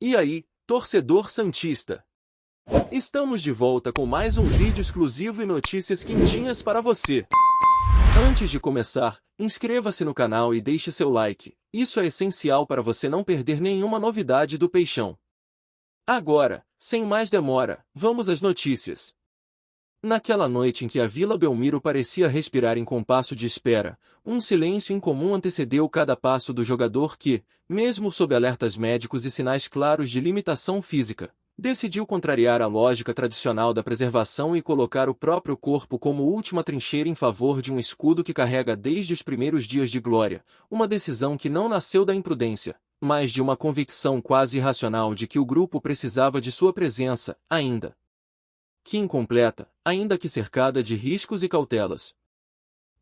E aí, torcedor santista? Estamos de volta com mais um vídeo exclusivo e notícias quentinhas para você. Antes de começar, inscreva-se no canal e deixe seu like. Isso é essencial para você não perder nenhuma novidade do Peixão. Agora, sem mais demora, vamos às notícias. Naquela noite em que a Vila Belmiro parecia respirar em compasso de espera, um silêncio incomum antecedeu cada passo do jogador que, mesmo sob alertas médicos e sinais claros de limitação física, decidiu contrariar a lógica tradicional da preservação e colocar o próprio corpo como última trincheira em favor de um escudo que carrega desde os primeiros dias de glória, uma decisão que não nasceu da imprudência, mas de uma convicção quase irracional de que o grupo precisava de sua presença, ainda que incompleta, ainda que cercada de riscos e cautelas.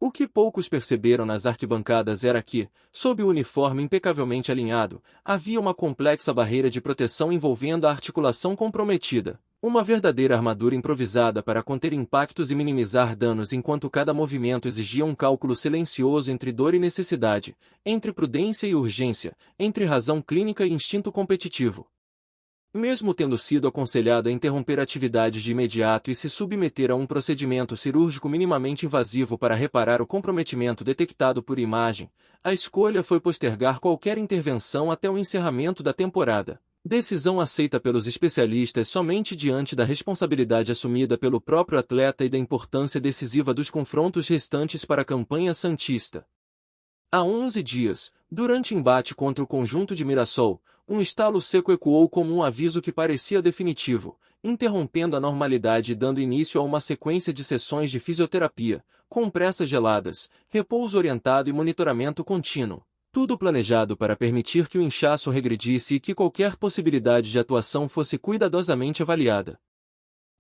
O que poucos perceberam nas arquibancadas era que, sob o uniforme impecavelmente alinhado, havia uma complexa barreira de proteção envolvendo a articulação comprometida, uma verdadeira armadura improvisada para conter impactos e minimizar danos enquanto cada movimento exigia um cálculo silencioso entre dor e necessidade, entre prudência e urgência, entre razão clínica e instinto competitivo. Mesmo tendo sido aconselhado a interromper atividades de imediato e se submeter a um procedimento cirúrgico minimamente invasivo para reparar o comprometimento detectado por imagem, a escolha foi postergar qualquer intervenção até o encerramento da temporada. Decisão aceita pelos especialistas somente diante da responsabilidade assumida pelo próprio atleta e da importância decisiva dos confrontos restantes para a campanha santista. Há 11 dias, durante embate contra o conjunto de Mirassol, um estalo seco ecoou como um aviso que parecia definitivo, interrompendo a normalidade e dando início a uma sequência de sessões de fisioterapia, compressas geladas, repouso orientado e monitoramento contínuo. Tudo planejado para permitir que o inchaço regredisse e que qualquer possibilidade de atuação fosse cuidadosamente avaliada.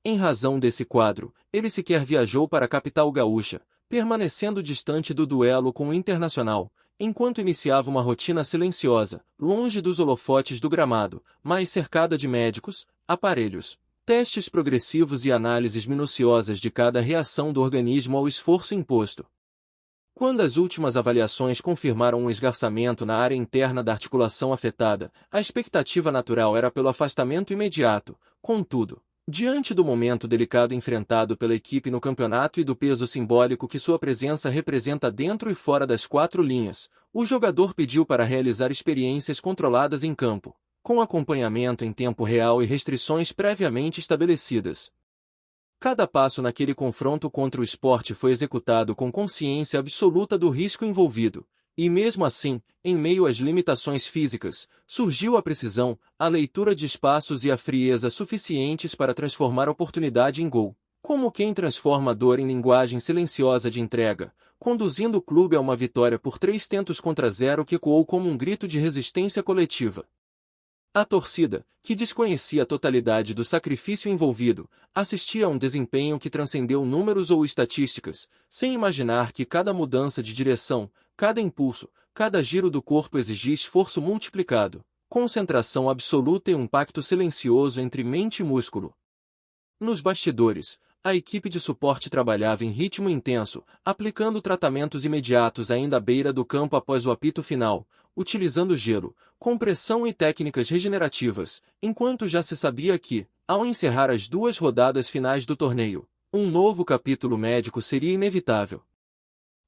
Em razão desse quadro, ele sequer viajou para a capital gaúcha, permanecendo distante do duelo com o Internacional, enquanto iniciava uma rotina silenciosa, longe dos holofotes do gramado, mas cercada de médicos, aparelhos, testes progressivos e análises minuciosas de cada reação do organismo ao esforço imposto. Quando as últimas avaliações confirmaram um esgarçamento na área interna da articulação afetada, a expectativa natural era pelo afastamento imediato. Contudo, diante do momento delicado enfrentado pela equipe no campeonato e do peso simbólico que sua presença representa dentro e fora das quatro linhas, o jogador pediu para realizar experiências controladas em campo, com acompanhamento em tempo real e restrições previamente estabelecidas. Cada passo naquele confronto contra o Sport foi executado com consciência absoluta do risco envolvido. E mesmo assim, em meio às limitações físicas, surgiu a precisão, a leitura de espaços e a frieza suficientes para transformar a oportunidade em gol, como quem transforma a dor em linguagem silenciosa de entrega, conduzindo o clube a uma vitória por 3-0 que ecoou como um grito de resistência coletiva. A torcida, que desconhecia a totalidade do sacrifício envolvido, assistia a um desempenho que transcendeu números ou estatísticas, sem imaginar que cada mudança de direção, cada impulso, cada giro do corpo exigia esforço multiplicado, concentração absoluta e um pacto silencioso entre mente e músculo. Nos bastidores, a equipe de suporte trabalhava em ritmo intenso, aplicando tratamentos imediatos ainda à beira do campo após o apito final, utilizando gelo, compressão e técnicas regenerativas, enquanto já se sabia que, ao encerrar as 2 rodadas finais do torneio, um novo capítulo médico seria inevitável.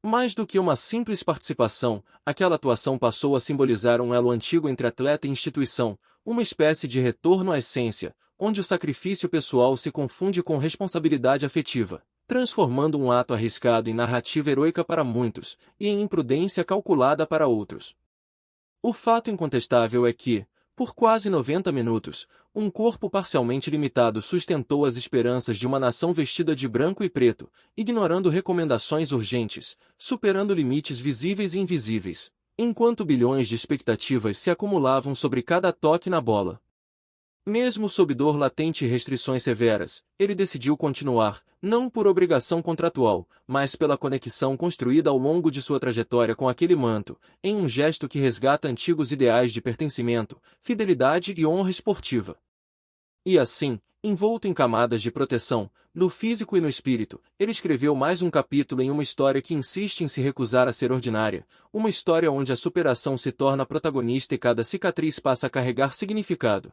Mais do que uma simples participação, aquela atuação passou a simbolizar um elo antigo entre atleta e instituição, uma espécie de retorno à essência, onde o sacrifício pessoal se confunde com responsabilidade afetiva, transformando um ato arriscado em narrativa heroica para muitos, e em imprudência calculada para outros. O fato incontestável é que, por quase 90 minutos, um corpo parcialmente limitado sustentou as esperanças de uma nação vestida de branco e preto, ignorando recomendações urgentes, superando limites visíveis e invisíveis, enquanto bilhões de expectativas se acumulavam sobre cada toque na bola. Mesmo sob dor latente e restrições severas, ele decidiu continuar, não por obrigação contratual, mas pela conexão construída ao longo de sua trajetória com aquele manto, em um gesto que resgata antigos ideais de pertencimento, fidelidade e honra esportiva. E assim, envolto em camadas de proteção, no físico e no espírito, ele escreveu mais um capítulo em uma história que insiste em se recusar a ser ordinária, uma história onde a superação se torna protagonista e cada cicatriz passa a carregar significado.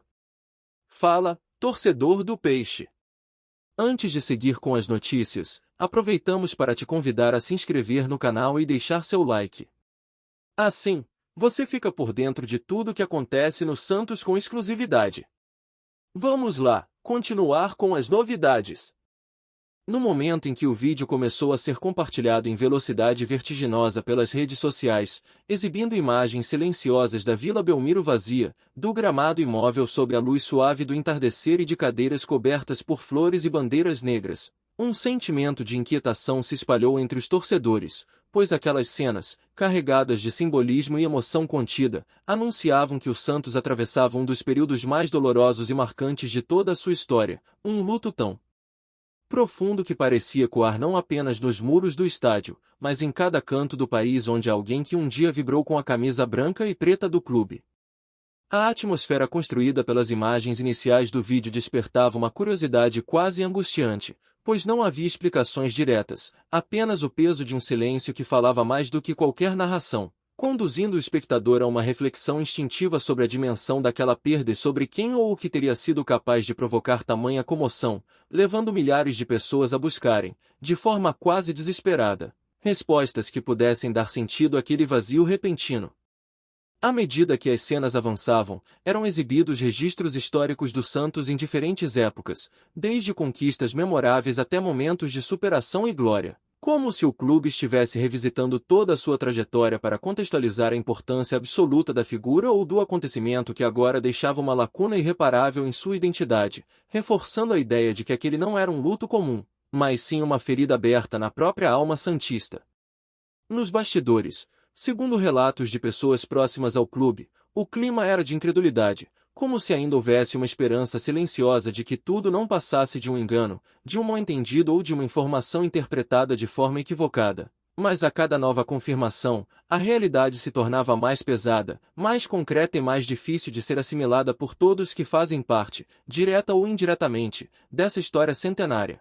Fala, torcedor do Peixe! Antes de seguir com as notícias, aproveitamos para te convidar a se inscrever no canal e deixar seu like. Assim, você fica por dentro de tudo que acontece no Santos com exclusividade. Vamos lá, continuar com as novidades. No momento em que o vídeo começou a ser compartilhado em velocidade vertiginosa pelas redes sociais, exibindo imagens silenciosas da Vila Belmiro vazia, do gramado imóvel sob a luz suave do entardecer e de cadeiras cobertas por flores e bandeiras negras, um sentimento de inquietação se espalhou entre os torcedores, pois aquelas cenas, carregadas de simbolismo e emoção contida, anunciavam que o Santos atravessava um dos períodos mais dolorosos e marcantes de toda a sua história, um luto tão profundo que parecia ecoar não apenas nos muros do estádio, mas em cada canto do país onde alguém que um dia vibrou com a camisa branca e preta do clube. A atmosfera construída pelas imagens iniciais do vídeo despertava uma curiosidade quase angustiante, pois não havia explicações diretas, apenas o peso de um silêncio que falava mais do que qualquer narração, conduzindo o espectador a uma reflexão instintiva sobre a dimensão daquela perda e sobre quem ou o que teria sido capaz de provocar tamanha comoção, levando milhares de pessoas a buscarem, de forma quase desesperada, respostas que pudessem dar sentido àquele vazio repentino. À medida que as cenas avançavam, eram exibidos registros históricos do Santos em diferentes épocas, desde conquistas memoráveis até momentos de superação e glória. Como se o clube estivesse revisitando toda a sua trajetória para contextualizar a importância absoluta da figura ou do acontecimento que agora deixava uma lacuna irreparável em sua identidade, reforçando a ideia de que aquele não era um luto comum, mas sim uma ferida aberta na própria alma santista. Nos bastidores, segundo relatos de pessoas próximas ao clube, o clima era de incredulidade, como se ainda houvesse uma esperança silenciosa de que tudo não passasse de um engano, de um mal-entendido ou de uma informação interpretada de forma equivocada. Mas a cada nova confirmação, a realidade se tornava mais pesada, mais concreta e mais difícil de ser assimilada por todos que fazem parte, direta ou indiretamente, dessa história centenária.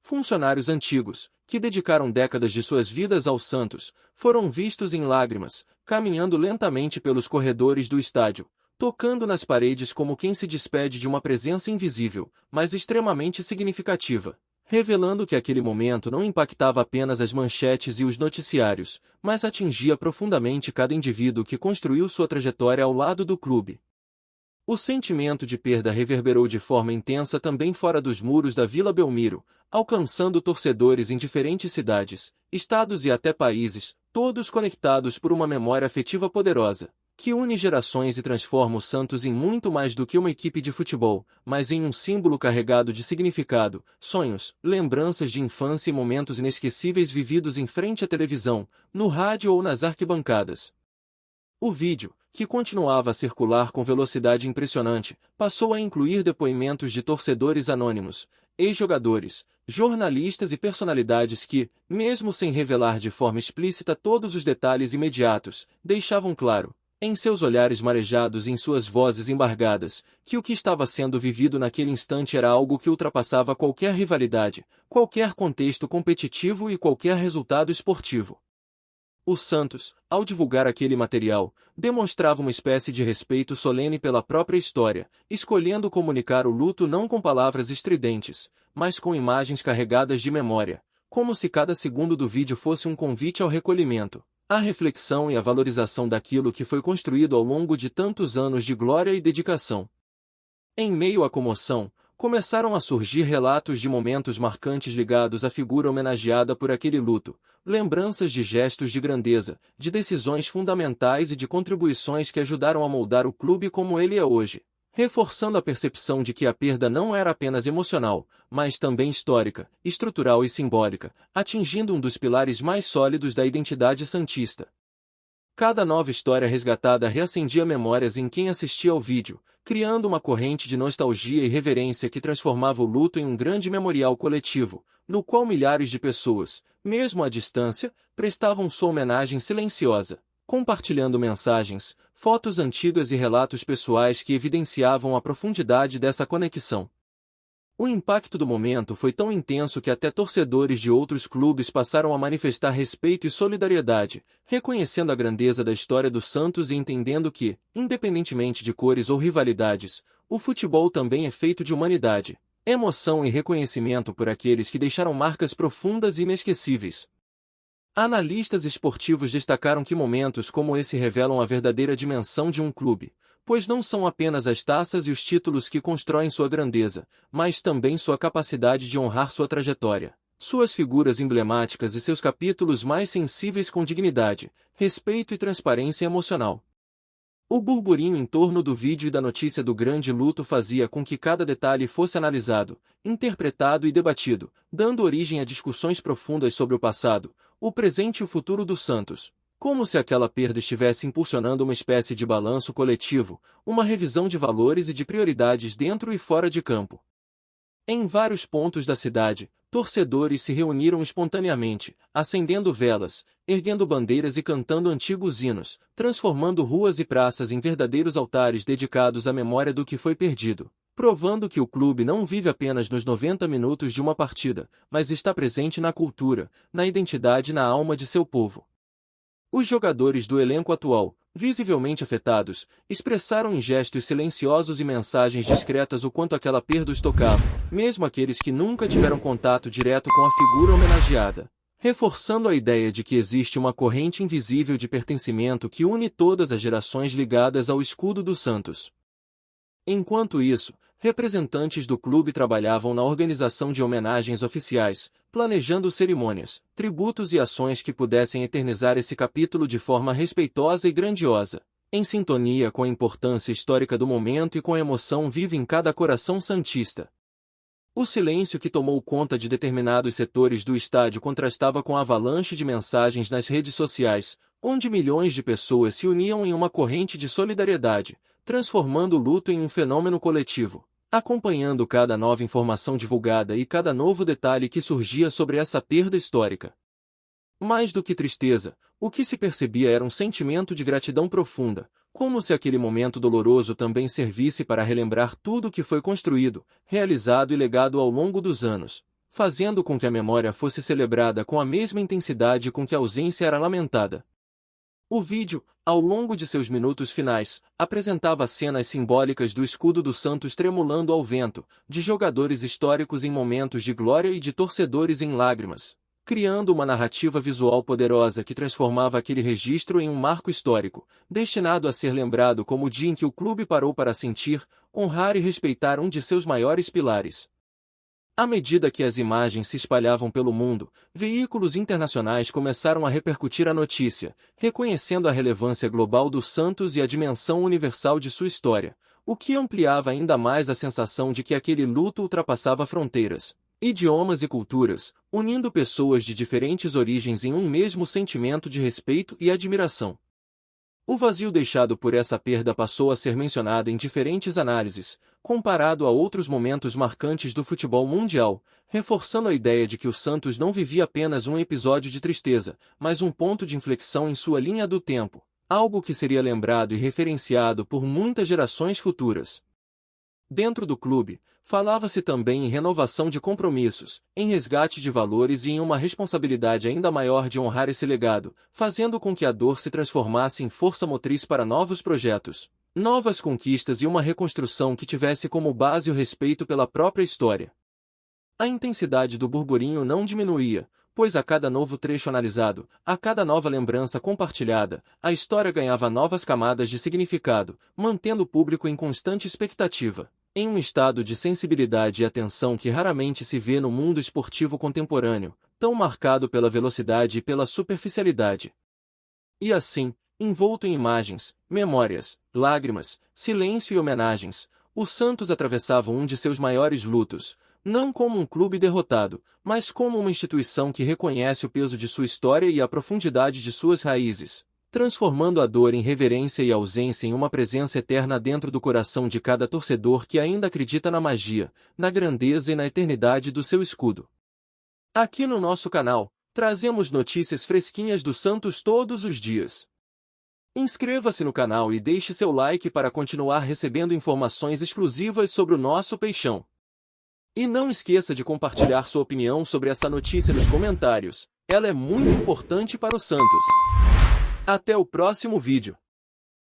Funcionários antigos, que dedicaram décadas de suas vidas ao Santos, foram vistos em lágrimas, caminhando lentamente pelos corredores do estádio, tocando nas paredes como quem se despede de uma presença invisível, mas extremamente significativa, revelando que aquele momento não impactava apenas as manchetes e os noticiários, mas atingia profundamente cada indivíduo que construiu sua trajetória ao lado do clube. O sentimento de perda reverberou de forma intensa também fora dos muros da Vila Belmiro, alcançando torcedores em diferentes cidades, estados e até países, todos conectados por uma memória afetiva poderosa, que une gerações e transforma o Santos em muito mais do que uma equipe de futebol, mas em um símbolo carregado de significado, sonhos, lembranças de infância e momentos inesquecíveis vividos em frente à televisão, no rádio ou nas arquibancadas. O vídeo, que continuava a circular com velocidade impressionante, passou a incluir depoimentos de torcedores anônimos, ex-jogadores, jornalistas e personalidades que, mesmo sem revelar de forma explícita todos os detalhes imediatos, deixavam claro, em seus olhares marejados e em suas vozes embargadas, que o que estava sendo vivido naquele instante era algo que ultrapassava qualquer rivalidade, qualquer contexto competitivo e qualquer resultado esportivo. O Santos, ao divulgar aquele material, demonstrava uma espécie de respeito solene pela própria história, escolhendo comunicar o luto não com palavras estridentes, mas com imagens carregadas de memória, como se cada segundo do vídeo fosse um convite ao recolhimento, à reflexão e à valorização daquilo que foi construído ao longo de tantos anos de glória e dedicação. Em meio à comoção, começaram a surgir relatos de momentos marcantes ligados à figura homenageada por aquele luto, lembranças de gestos de grandeza, de decisões fundamentais e de contribuições que ajudaram a moldar o clube como ele é hoje, reforçando a percepção de que a perda não era apenas emocional, mas também histórica, estrutural e simbólica, atingindo um dos pilares mais sólidos da identidade santista. Cada nova história resgatada reacendia memórias em quem assistia ao vídeo, criando uma corrente de nostalgia e reverência que transformava o luto em um grande memorial coletivo, no qual milhares de pessoas, mesmo à distância, prestavam sua homenagem silenciosa, compartilhando mensagens, fotos antigas e relatos pessoais que evidenciavam a profundidade dessa conexão. O impacto do momento foi tão intenso que até torcedores de outros clubes passaram a manifestar respeito e solidariedade, reconhecendo a grandeza da história do Santos e entendendo que, independentemente de cores ou rivalidades, O futebol também é feito de humanidade, emoção e reconhecimento por aqueles que deixaram marcas profundas e inesquecíveis. Analistas esportivos destacaram que momentos como esse revelam a verdadeira dimensão de um clube, pois não são apenas as taças e os títulos que constroem sua grandeza, mas também sua capacidade de honrar sua trajetória, suas figuras emblemáticas e seus capítulos mais sensíveis com dignidade, respeito e transparência emocional. O burburinho em torno do vídeo e da notícia do grande luto fazia com que cada detalhe fosse analisado, interpretado e debatido, dando origem a discussões profundas sobre o passado, o presente e o futuro do Santos, como se aquela perda estivesse impulsionando uma espécie de balanço coletivo, uma revisão de valores e de prioridades dentro e fora de campo. Em vários pontos da cidade, torcedores se reuniram espontaneamente, acendendo velas, erguendo bandeiras e cantando antigos hinos, transformando ruas e praças em verdadeiros altares dedicados à memória do que foi perdido, provando que o clube não vive apenas nos 90 minutos de uma partida, mas está presente na cultura, na identidade e na alma de seu povo. Os jogadores do elenco atual, visivelmente afetados, expressaram em gestos silenciosos e mensagens discretas o quanto aquela perda os tocava, mesmo aqueles que nunca tiveram contato direto com a figura homenageada, reforçando a ideia de que existe uma corrente invisível de pertencimento que une todas as gerações ligadas ao escudo do Santos. Enquanto isso, representantes do clube trabalhavam na organização de homenagens oficiais, planejando cerimônias, tributos e ações que pudessem eternizar esse capítulo de forma respeitosa e grandiosa, em sintonia com a importância histórica do momento e com a emoção viva em cada coração santista. O silêncio que tomou conta de determinados setores do estádio contrastava com a avalanche de mensagens nas redes sociais, onde milhões de pessoas se uniam em uma corrente de solidariedade, transformando o luto em um fenômeno coletivo, acompanhando cada nova informação divulgada e cada novo detalhe que surgia sobre essa perda histórica. Mais do que tristeza, o que se percebia era um sentimento de gratidão profunda, como se aquele momento doloroso também servisse para relembrar tudo o que foi construído, realizado e legado ao longo dos anos, fazendo com que a memória fosse celebrada com a mesma intensidade com que a ausência era lamentada. O vídeo, ao longo de seus minutos finais, apresentava cenas simbólicas do escudo do Santos tremulando ao vento, de jogadores históricos em momentos de glória e de torcedores em lágrimas, criando uma narrativa visual poderosa que transformava aquele registro em um marco histórico, destinado a ser lembrado como o dia em que o clube parou para sentir, honrar e respeitar um de seus maiores pilares. À medida que as imagens se espalhavam pelo mundo, veículos internacionais começaram a repercutir a notícia, reconhecendo a relevância global do Santos e a dimensão universal de sua história, o que ampliava ainda mais a sensação de que aquele luto ultrapassava fronteiras, idiomas e culturas, unindo pessoas de diferentes origens em um mesmo sentimento de respeito e admiração. O vazio deixado por essa perda passou a ser mencionado em diferentes análises, comparado a outros momentos marcantes do futebol mundial, reforçando a ideia de que o Santos não vivia apenas um episódio de tristeza, mas um ponto de inflexão em sua linha do tempo, algo que seria lembrado e referenciado por muitas gerações futuras. Dentro do clube, falava-se também em renovação de compromissos, em resgate de valores e em uma responsabilidade ainda maior de honrar esse legado, fazendo com que a dor se transformasse em força motriz para novos projetos, novas conquistas e uma reconstrução que tivesse como base o respeito pela própria história. A intensidade do burburinho não diminuía, pois a cada novo trecho analisado, a cada nova lembrança compartilhada, a história ganhava novas camadas de significado, mantendo o público em constante expectativa, em um estado de sensibilidade e atenção que raramente se vê no mundo esportivo contemporâneo, tão marcado pela velocidade e pela superficialidade. E assim, envolto em imagens, memórias, lágrimas, silêncio e homenagens, o Santos atravessava um de seus maiores lutos, não como um clube derrotado, mas como uma instituição que reconhece o peso de sua história e a profundidade de suas raízes, transformando a dor em reverência e a ausência em uma presença eterna dentro do coração de cada torcedor que ainda acredita na magia, na grandeza e na eternidade do seu escudo. Aqui no nosso canal, trazemos notícias fresquinhas do Santos todos os dias. Inscreva-se no canal e deixe seu like para continuar recebendo informações exclusivas sobre o nosso Peixão. E não esqueça de compartilhar sua opinião sobre essa notícia nos comentários, ela é muito importante para o Santos. Até o próximo vídeo.